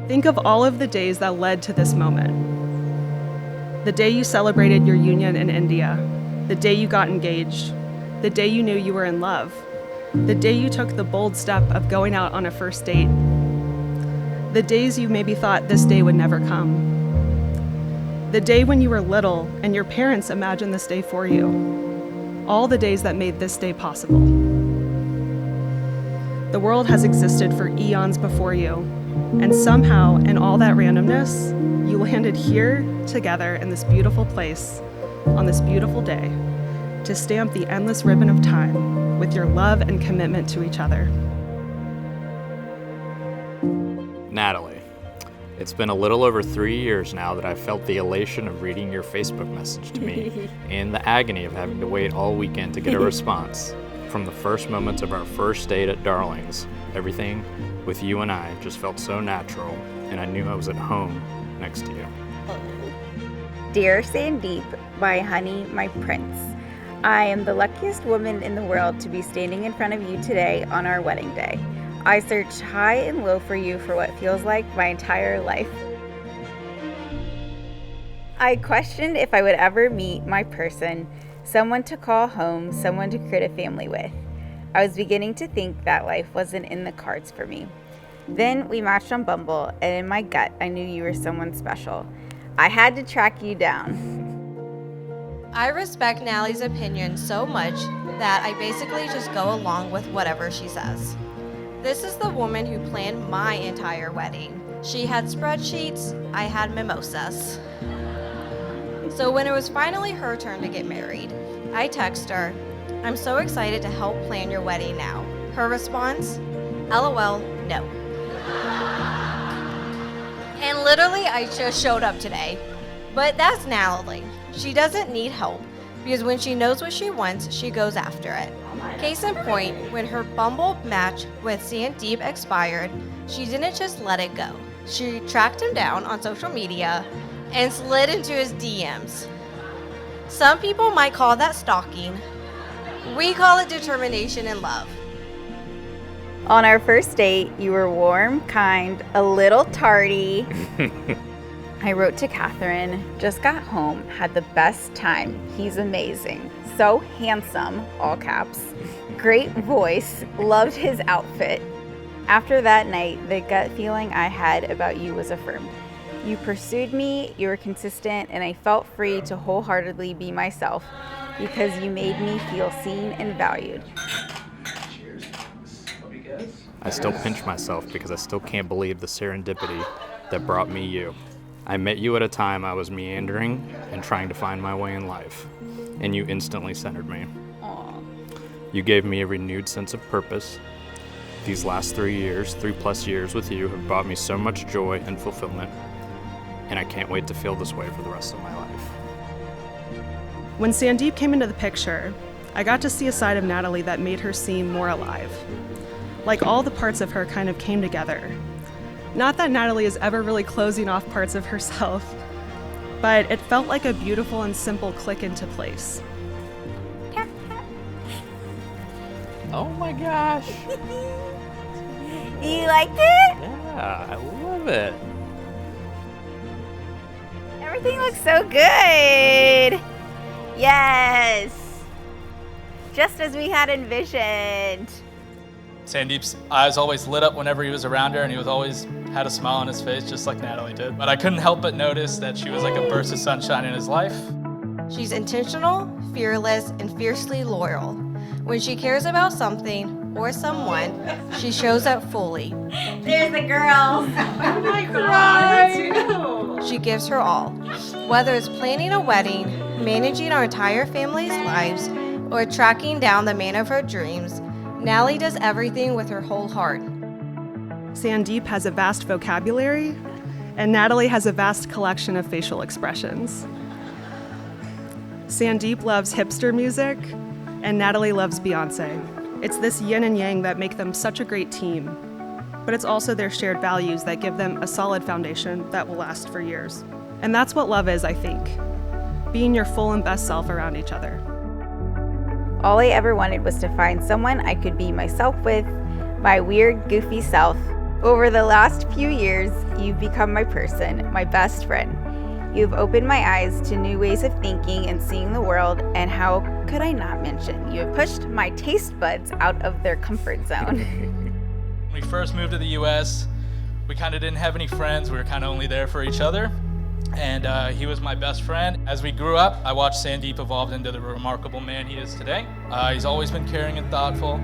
Think of all of the days that led to this moment. The day you celebrated your union in India, the day you got engaged, the day you knew you were in love, the day you took the bold step of going out on a first date, the days you maybe thought this day would never come, the day when you were little and your parents imagined this day for you, all the days that made this day possible. The world has existed for eons before you, and somehow, in all that randomness, you landed here together in this beautiful place on this beautiful day to stamp the endless ribbon of time with your love and commitment to each other. Natalie, it's been a little over 3 years now that I've felt the elation of reading your Facebook message to me and the agony of having to wait all weekend to get a response. From the first moments of our first date at Darling's, everything with you and I just felt so natural, and I knew I was at home next to you. Dear Sandeep, my honey, my prince, I am the luckiest woman in the world to be standing in front of you today on our wedding day. I searched high and low for you for what feels like my entire life. I questioned if I would ever meet my person, someone to call home, someone to create a family with. I was beginning to think that life wasn't in the cards for me. Then we matched on Bumble, and in my gut, I knew you were someone special. I had to track you down. I respect Natalie's opinion so much that I basically just go along with whatever she says. This is the woman who planned my entire wedding. She had spreadsheets, I had mimosas. So when it was finally her turn to get married, I text her, "I'm so excited to help plan your wedding now." Her response, "LOL, no." And literally, I just showed up today. But that's Natalie. She doesn't need help because when she knows what she wants, she goes after it. Case in point, when her Bumble match with Sandeep expired, she didn't just let it go. She tracked him down on social media and slid into his DMs. Some people might call that stalking. We call it determination and love. On our first date, you were warm, kind, a little tardy. I wrote to Catherine, just got home, had the best time. He's amazing. So handsome, all caps. Great voice, loved his outfit. After that night, the gut feeling I had about you was affirmed. You pursued me, you were consistent, and I felt free to wholeheartedly be myself because you made me feel seen and valued. I still pinch myself because I still can't believe the serendipity that brought me you. I met you at a time I was meandering and trying to find my way in life, and you instantly centered me. Aww. You gave me a renewed sense of purpose. These last 3+ years with you have brought me so much joy and fulfillment, and I can't wait to feel this way for the rest of my life. When Sandeep came into the picture, I got to see a side of Natalie that made her seem more alive. Like all the parts of her kind of came together. Not that Natalie is ever really closing off parts of herself, but it felt like a beautiful and simple click into place. Oh my gosh. You liked it? Yeah, I love it. Everything looks so good. Yes. Just as we had envisioned. Sandeep's eyes always lit up whenever he was around her, and he was always had a smile on his face, just like Natalie did. But I couldn't help but notice that she was like a burst of sunshine in his life. She's intentional, fearless, and fiercely loyal. When she cares about something or someone, she shows up fully. There's the girls. She gives her all. Whether it's planning a wedding, managing our entire family's lives, or tracking down the man of her dreams, Natalie does everything with her whole heart. Sandeep has a vast vocabulary, and Natalie has a vast collection of facial expressions. Sandeep loves hipster music, and Natalie loves Beyonce. It's this yin and yang that make them such a great team, but it's also their shared values that give them a solid foundation that will last for years. And that's what love is, I think. Being your full and best self around each other. All I ever wanted was to find someone I could be myself with, my weird, goofy self, Over the last few years, you've become my person, my best friend. You've opened my eyes to new ways of thinking and seeing the world, and how could I not mention, you have pushed my taste buds out of their comfort zone. When we first moved to the U.S., we kind of didn't have any friends. We were kind of only there for each other, and he was my best friend. As we grew up, I watched Sandeep evolve into the remarkable man he is today. He's always been caring and thoughtful,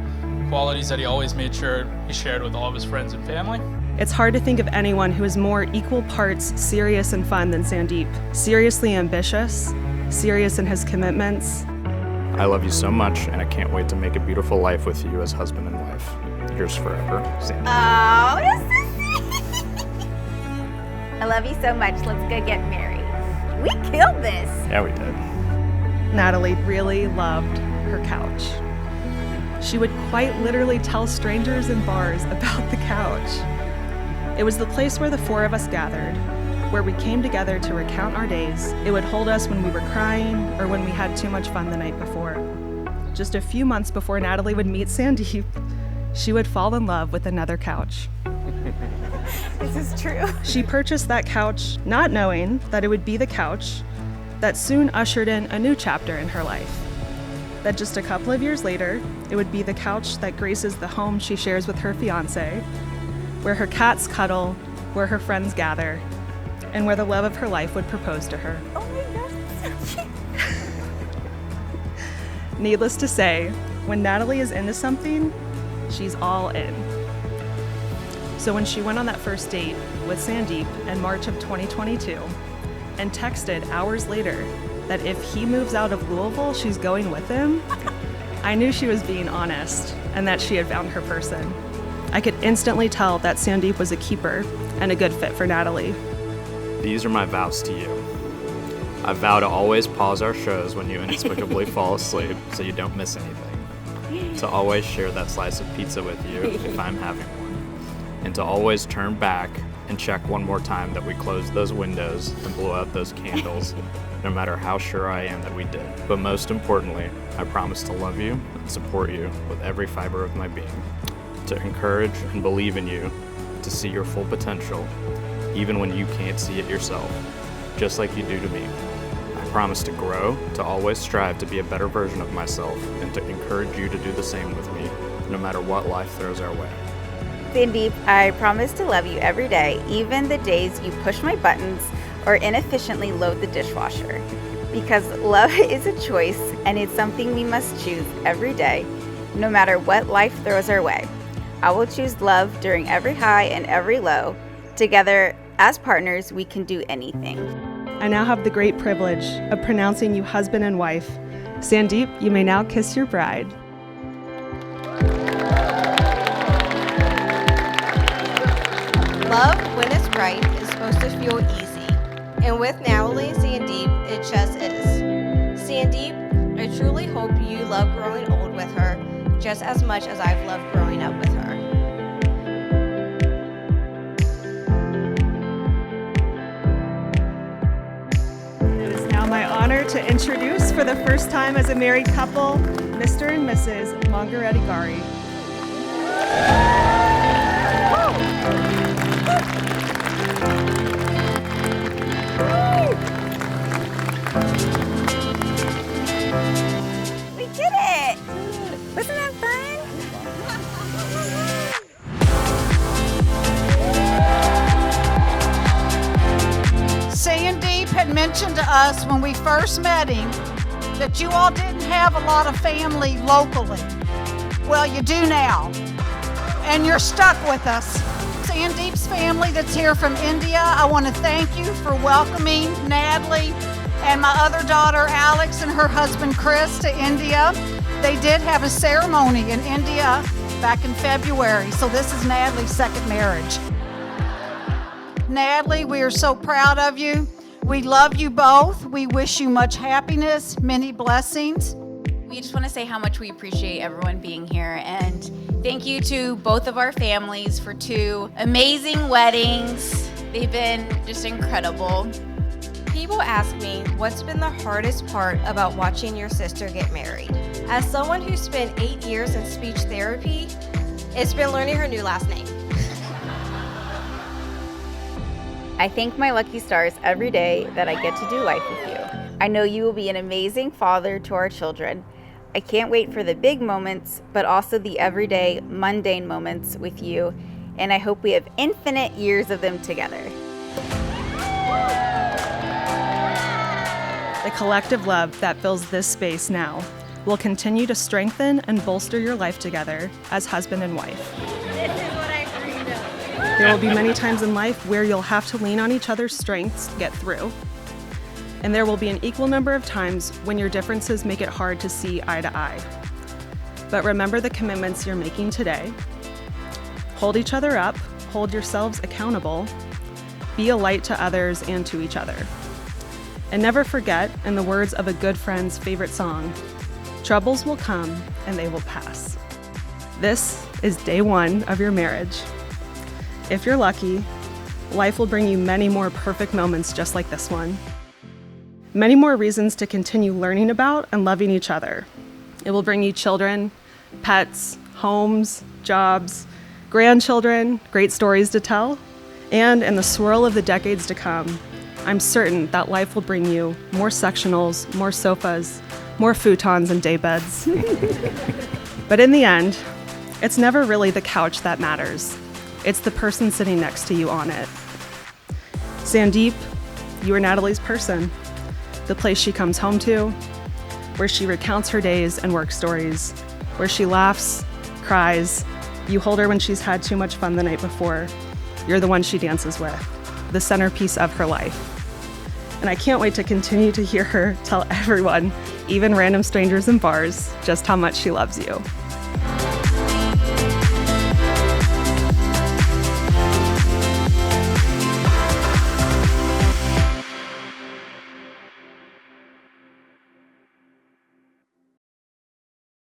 qualities that he always made sure he shared with all of his friends and family. It's hard to think of anyone who is more equal parts serious and fun than Sandeep. Seriously ambitious, serious in his commitments. I love you so much, and I can't wait to make a beautiful life with you as husband and wife. Yours forever, Sandeep. Oh, that's so sweet. I love you so much. Let's go get married. We killed this. Yeah, we did. Natalie really loved her couch. She would quite literally tell strangers in bars about the couch. It was the place where the four of us gathered, where we came together to recount our days. It would hold us when we were crying or when we had too much fun the night before. Just a few months before Natalie would meet Sandeep, she would fall in love with another couch. This is true. She purchased that couch not knowing that it would be the couch that soon ushered in a new chapter in her life. That just a couple of years later, it would be the couch that graces the home she shares with her fiancé, where her cats cuddle, where her friends gather, and where the love of her life would propose to her. Oh my gosh, that's so cute. Needless to say, when Natalie is into something, she's all in. So when she went on that first date with Sandeep in March of 2022 and texted hours later that if he moves out of Louisville, she's going with him, I knew she was being honest and that she had found her person. I could instantly tell that Sandeep was a keeper and a good fit for Natalie. These are my vows to you. I vow to always pause our shows when you inexplicably fall asleep so you don't miss anything. To always share that slice of pizza with you if I'm having one. And to always turn back and check one more time that we closed those windows and blew out those candles, no matter how sure I am that we did. But most importantly, I promise to love you and support you with every fiber of my being. To encourage and believe in you, to see your full potential, even when you can't see it yourself, just like you do to me. I promise to grow, to always strive to be a better version of myself, and to encourage you to do the same with me, no matter what life throws our way. Sandeep, I promise to love you every day, even the days you push my buttons or inefficiently load the dishwasher. Because love is a choice, and it's something we must choose every day, no matter what life throws our way. I will choose love during every high and every low. Together, as partners, we can do anything. I now have the great privilege of pronouncing you husband and wife. Sandeep, you may now kiss your bride. Love, when it's right, is supposed to feel easy. And with Natalie and Sandeep, it just is. Sandeep, I truly hope you love growing old with her just as much as I've loved growing up with her. It is now my honor to introduce for the first time as a married couple, Mr. and Mrs. Mongaretti Gari. We did it! Wasn't that fun? Sandeep had mentioned to us when we first met him that you all didn't have a lot of family locally. Well, you do now, and you're stuck with us. Sandeep's family that's here from India, I want to thank you for welcoming Natalie and my other daughter Alex and her husband Chris to India. They did have a ceremony in India back in February, so this is Natalie's second marriage. Natalie, we are so proud of you. We love you both. We wish you much happiness, many blessings. We just want to say how much we appreciate everyone being here, and thank you to both of our families for 2 amazing weddings. They've been just incredible. People ask me what's been the hardest part about watching your sister get married. As someone who spent 8 years in speech therapy, it's been learning her new last name. I thank my lucky stars every day that I get to do life with you. I know you will be an amazing father to our children. I can't wait for the big moments, but also the everyday, mundane moments with you, and I hope we have infinite years of them together. The collective love that fills this space now will continue to strengthen and bolster your life together as husband and wife. There will be many times in life where you'll have to lean on each other's strengths to get through. And there will be an equal number of times when your differences make it hard to see eye to eye. But remember the commitments you're making today. Hold each other up, hold yourselves accountable, be a light to others and to each other. And never forget, in the words of a good friend's favorite song, troubles will come and they will pass. This is day one of your marriage. If you're lucky, life will bring you many more perfect moments just like this one. Many more reasons to continue learning about and loving each other. It will bring you children, pets, homes, jobs, grandchildren, great stories to tell, and in the swirl of the decades to come, I'm certain that life will bring you more sectionals, more sofas, more futons and daybeds. But in the end, it's never really the couch that matters. It's the person sitting next to you on it. Sandeep, you are Natalie's person. The place she comes home to, where she recounts her days and work stories, where she laughs, cries, you hold her when she's had too much fun the night before. You're the one she dances with, the centerpiece of her life. And I can't wait to continue to hear her tell everyone, even random strangers in bars, just how much she loves you.